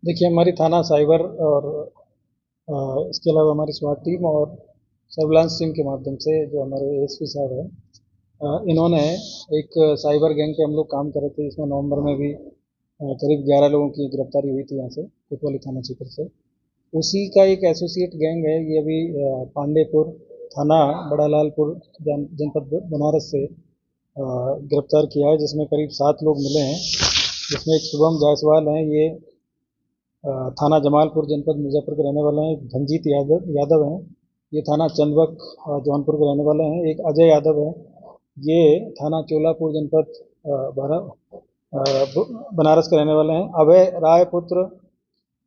देखिए, हमारी थाना साइबर और इसके अलावा हमारी स्वाट टीम और सर्विलांस टीम के माध्यम से जो हमारे एएसपी साहब हैं, इन्होंने एक साइबर गैंग पे हम लोग काम कर रहे थे, जिसमें नवंबर में भी करीब 11 लोगों की गिरफ्तारी हुई थी यहाँ से कोतवाली थाना क्षेत्र से। उसी का एक एसोसिएट गैंग है ये अभी पांडेपुर थाना बड़ा लालपुर जनपद बनारस से गिरफ्तार किया है, जिसमें करीब 7 लोग मिले हैं। जिसमें एक शुभम जायसवाल हैं, ये थाना जमालपुर जनपद मिर्ज़ापुर के रहने वाले हैं। एक धनजीत यादव यादव हैं, ये थाना चंदबक जौनपुर के रहने वाले हैं। एक अजय यादव है, ये थाना चोलापुर जनपद बनारस के रहने वाले हैं। अभय राय पुत्र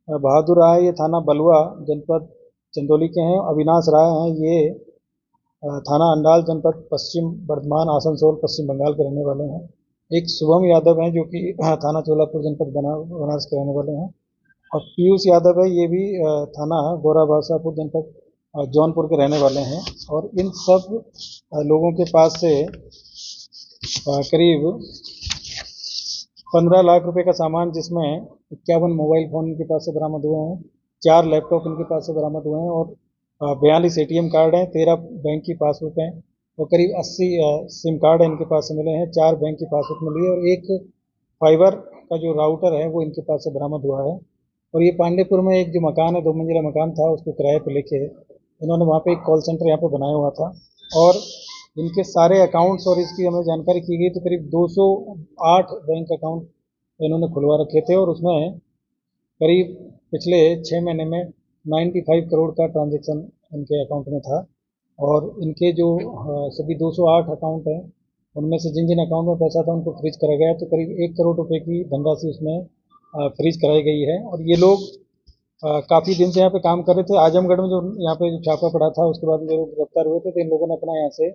बहादुर राय, ये थाना बलुआ जनपद चंदौली के हैं। अविनाश राय हैं, ये थाना अंडाल जनपद पश्चिम बर्धमान आसनसोल पश्चिम बंगाल के रहने वाले हैं। एक शुभम यादव हैं, जो कि थाना चोलापुर जनपद बनारस के रहने वाले हैं। और पीयूष यादव है, ये भी थाना गोरा बादशाहपुर जनपद जौनपुर के रहने वाले हैं। और इन सब लोगों के पास से करीब 15 लाख रुपए का सामान, जिसमें 51 मोबाइल फ़ोन इनके पास से बरामद हुए हैं, 4 लैपटॉप इनके पास से बरामद हुए हैं, और 42 एटीएम कार्ड हैं, 13 बैंक की पासबुक हैं, और करीब 80 सिम कार्ड इनके पास से मिले हैं। 4 बैंक की पासबुक मिली है, और एक फाइबर का जो राउटर है वो इनके पास से बरामद हुआ है। और ये पांडेपुर में एक जो मकान है, 2 मंजिला मकान था, उसको किराए पे लेके इन्होंने वहाँ पे एक कॉल सेंटर यहाँ पे बनाया हुआ था। और इनके सारे अकाउंट्स और इसकी हमें जानकारी की गई तो करीब 208 बैंक अकाउंट इन्होंने खुलवा रखे थे, और उसमें करीब पिछले 6 महीने में 95 करोड़ का ट्रांजैक्शन इनके अकाउंट में था। और इनके जो सभी 208 अकाउंट हैं, उनमें से जिन जिन अकाउंट में पैसा था उनको फ्रीज करा गया, तो करीब 1 करोड़ रुपए की धनराशि उसमें फ्रीज कराई गई है। और ये लोग काफ़ी दिन से यहाँ पे काम कर रहे थे। आजमगढ़ में जो यहाँ पे जो छापा पड़ा था, उसके बाद ये लोग गिरफ्तार हुए थे, तो इन लोगों ने अपना यहाँ से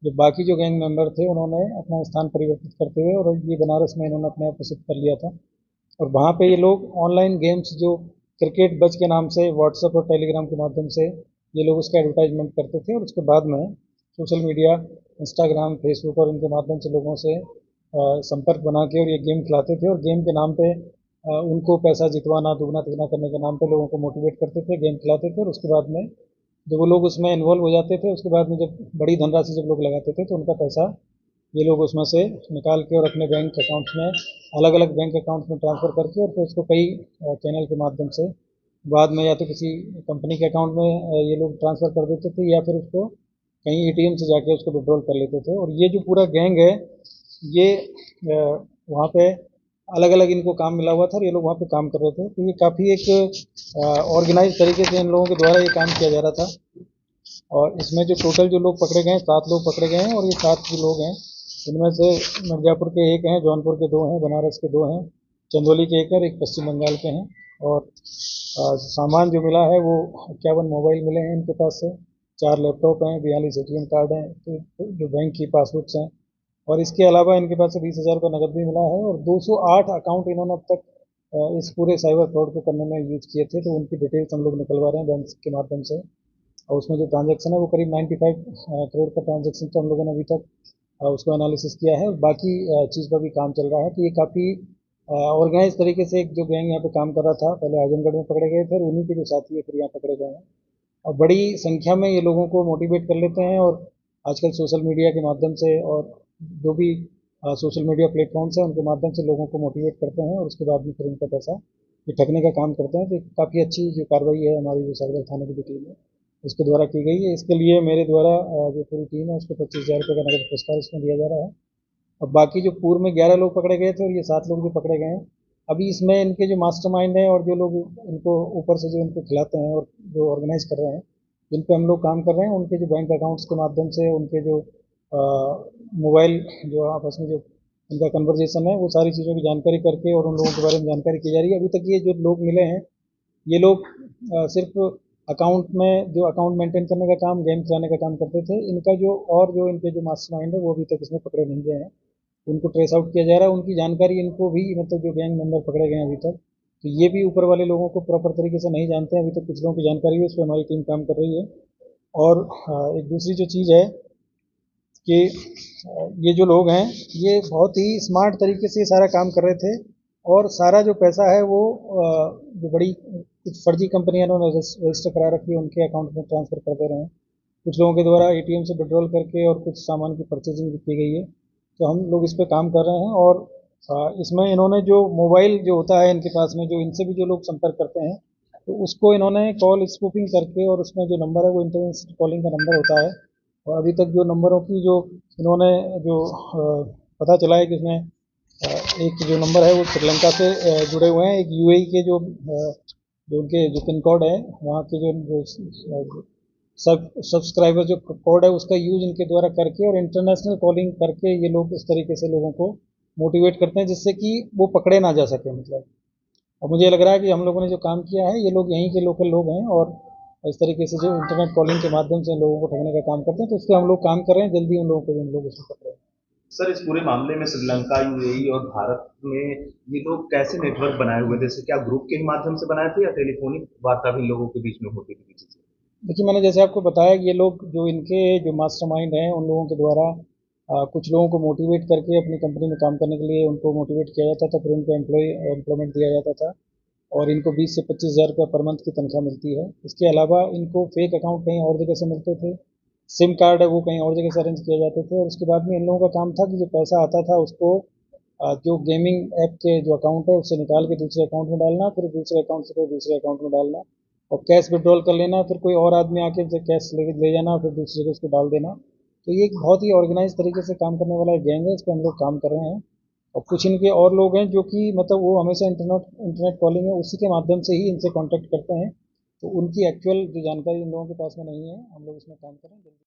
जो बाकी जो गैंग मेंबर थे, उन्होंने अपना स्थान परिवर्तित करते हुए और ये बनारस में इन्होंने अपने आप को शिफ्ट कर लिया था। और वहाँ पे ये लोग ऑनलाइन गेम्स, जो क्रिकेट बज के नाम से व्हाट्सएप और टेलीग्राम के माध्यम से ये लोग उसका एडवर्टाइजमेंट करते थे, और उसके बाद में सोशल मीडिया, इंस्टाग्राम, फेसबुक और इनके माध्यम से लोगों से संपर्क बना के और ये गेम खिलाते थे, और गेम के नाम पे उनको पैसा जितवाना, दुगना तिगना करने के नाम पे लोगों को मोटिवेट करते थे, गेम खिलाते थे। और उसके बाद में जब वो लोग उसमें इन्वॉल्व हो जाते थे, उसके बाद में जब बड़ी धनराशि जब लोग लगाते थे, तो उनका पैसा ये लोग उसमें से निकाल के और अपने बैंक अकाउंट्स में, अलग अलग बैंक अकाउंट्स में ट्रांसफ़र करके, और फिर उसको कई चैनल के माध्यम से बाद में या तो किसी कंपनी के अकाउंट में ये लोग ट्रांसफ़र कर देते थे, या फिर उसको कहीं एटीएम से जाके उसको विड्रॉल कर लेते थे। और ये जो पूरा गैंग है, ये वहाँ पे अलग अलग इनको काम मिला हुआ था, और ये लोग वहाँ पे काम कर रहे थे। तो ये काफ़ी एक ऑर्गेनाइज तरीके से इन लोगों के द्वारा ये काम किया जा रहा था। और इसमें जो टोटल जो लोग पकड़े गए हैं, 7 लोग पकड़े गए हैं, और ये 7 जो लोग हैं, इनमें से मिर्ज़ापुर के 1 हैं, जौनपुर के 2 हैं, बनारस के 2 हैं, चंदौली के 1 और 1 पश्चिम बंगाल के हैं। और सामान जो मिला है वो 51 मोबाइल मिले हैं इनके पास से, 4 लैपटॉप हैं, 42 एटीएम कार्ड हैं, तो जो बैंक की पासबुक्स हैं। और इसके अलावा इनके पास से 20,000 का नकद भी मिला है, और 208 अकाउंट इन्होंने अब तक इस पूरे साइबर फ्रॉड को करने में यूज किए थे, तो उनकी डिटेल्स हम लोग निकलवा रहे हैं बैंक के माध्यम से। और उसमें जो ट्रांजैक्शन है वो करीब 95 करोड़ का ट्रांजैक्शन, तो हम लोगों ने अभी तक उसको एनालिसिस किया है। बाकी चीज़ पर भी काम चल रहा है। तो ये काफ़ी ऑर्गेनाइज तरीके से एक जो गैंग यहाँ पे काम कर रहा था, पहले आजमगढ़ में पकड़े गए थे, और उन्हीं के जो साथी है फिर यहाँ पकड़े गए हैं। और बड़ी संख्या में ये लोगों को मोटिवेट कर लेते हैं, और आजकल सोशल मीडिया के माध्यम से और जो भी सोशल मीडिया प्लेटफॉर्म्स हैं, उनके माध्यम से लोगों को मोटिवेट करते हैं, और उसके बाद में फिर उनका पैसा ये ठगने का काम करते हैं। तो काफ़ी अच्छी जो कार्रवाई है हमारी जो साइबर थाने की जो टीम है उसके द्वारा की गई है। इसके लिए मेरे द्वारा जो पूरी टीम है उसको 25,000 रुपये का नगद पुरस्कार इसमें दिया जा रहा है। और बाकी जो पूर्व में 11 लोग पकड़े गए थे, और ये 7 लोग जो पकड़े गए हैं, अभी इसमें इनके जो मास्टरमाइंड हैं और जो लोग इनको ऊपर से जो इनको खिलाते हैं और जो ऑर्गेनाइज कर रहे हैं, जिन पे हम लोग काम कर रहे हैं, उनके जो बैंक अकाउंट्स के माध्यम से, उनके जो मोबाइल जो आपस में जो उनका कन्वर्जेशन है, वो सारी चीज़ों की जानकारी करके और उन लोगों के बारे में जानकारी की जा रही है। अभी तक ये जो लोग मिले हैं, ये लोग सिर्फ अकाउंट में जो अकाउंट मेंटेन करने का काम, गेम चलाने का काम करते थे। इनका जो और जो इनके जो मास्टरमाइंड है वो अभी तक इसमें पकड़े नहीं गए हैं, उनको ट्रेस आउट किया जा रहा है। उनकी जानकारी इनको भी, मतलब जो गैंग मेंबर पकड़े गए हैं अभी तक, तो ये भी ऊपर वाले लोगों को प्रॉपर तरीके से नहीं जानते हैं। अभी तक कुछ लोगों की जानकारी है, उस पर हमारी टीम काम कर रही है। और एक दूसरी जो चीज़ है कि ये जो लोग हैं, ये बहुत ही स्मार्ट तरीके से ये सारा काम कर रहे थे। और सारा जो पैसा है वो जो बड़ी कुछ फर्जी कंपनियां इन्होंने रजिस्टर करा रखी है उनके अकाउंट में ट्रांसफ़र कर दे रहे हैं। कुछ लोगों के द्वारा एटीएम से विड्रॉल करके और कुछ सामान की परचेजिंग भी की गई है। तो हम लोग इस पे काम कर रहे हैं और इसमें इन्होंने जो मोबाइल जो होता है इनके पास में जो इनसे भी जो लोग संपर्क करते हैं तो उसको इन्होंने कॉल स्पूफिंग करके और उसमें जो नंबर है वो इंटरनेशनल कॉलिंग का नंबर होता है। और अभी तक जो नंबरों की जो इन्होंने जो पता चला है कि उसमें एक जो नंबर है वो श्रीलंका से जुड़े हुए हैं, एक यूएई के जो उनके जो पिन कोड है वहाँ के जो सब सब्सक्राइबर जो कोड है उसका यूज इनके द्वारा करके और इंटरनेशनल कॉलिंग करके ये लोग इस तरीके से लोगों को मोटिवेट करते हैं जिससे कि वो पकड़े ना जा सके मतलब। और मुझे लग रहा है कि हम लोगों ने जो काम किया है ये लोग यहीं के लोकल लोग हैं और इस तरीके से जो इंटरनेट कॉलिंग के माध्यम से लोगों को ठगने का काम करते हैं तो उस पर हम लोग काम कर रहे हैं, जल्दी उन लोगों को भी हम लोग उसमें पकड़े। सर, इस पूरे मामले में श्रीलंका, यूएई और भारत में ये लोग कैसे नेटवर्क बनाए हुए थे? जैसे क्या ग्रुप के ही माध्यम से बनाए थे या टेलीफोनिक वार्ता भी लोगों के बीच में होती थी किसी से? देखिए मैंने जैसे आपको बताया कि ये लोग जो इनके जो मास्टरमाइंड हैं उन लोगों के द्वारा कुछ लोगों को मोटिवेट करके अपनी कंपनी में काम करने के लिए उनको मोटिवेट किया जाता था, फिर उनको एम्प्लॉयमेंट दिया जाता था और इनको 20 से 25 हज़ार रुपये पर मंथ की तनख्वाह मिलती है। इसके अलावा इनको फेक अकाउंट कहीं और जगह से मिलते थे, सिम कार्ड है वो कहीं और जगह से अरेंज किए जाते थे और उसके बाद में इन लोगों का काम था कि जो पैसा आता था उसको जो गेमिंग ऐप के जो अकाउंट है उससे निकाल के दूसरे अकाउंट में डालना, फिर दूसरे अकाउंट से कोई दूसरे अकाउंट में डालना और कैश विड्रॉल कर लेना, फिर कोई और आदमी आके उनसे कैश ले जाना, फिर दूसरे को उसको डाल देना। तो ये एक बहुत ही ऑर्गेनाइज तरीके से काम करने वाला एक गैंग है, इस पर हम लोग काम कर रहे हैं। और कुछ इनके और लोग हैं जो कि मतलब वो हमेशा इंटरनेट इंटरनेट कॉलिंग है उसी के माध्यम से ही इनसे कांटेक्ट करते हैं। तो उनकी एक्चुअल जो जानकारी इन लोगों के पास में नहीं है, हम लोग इसमें काम करें।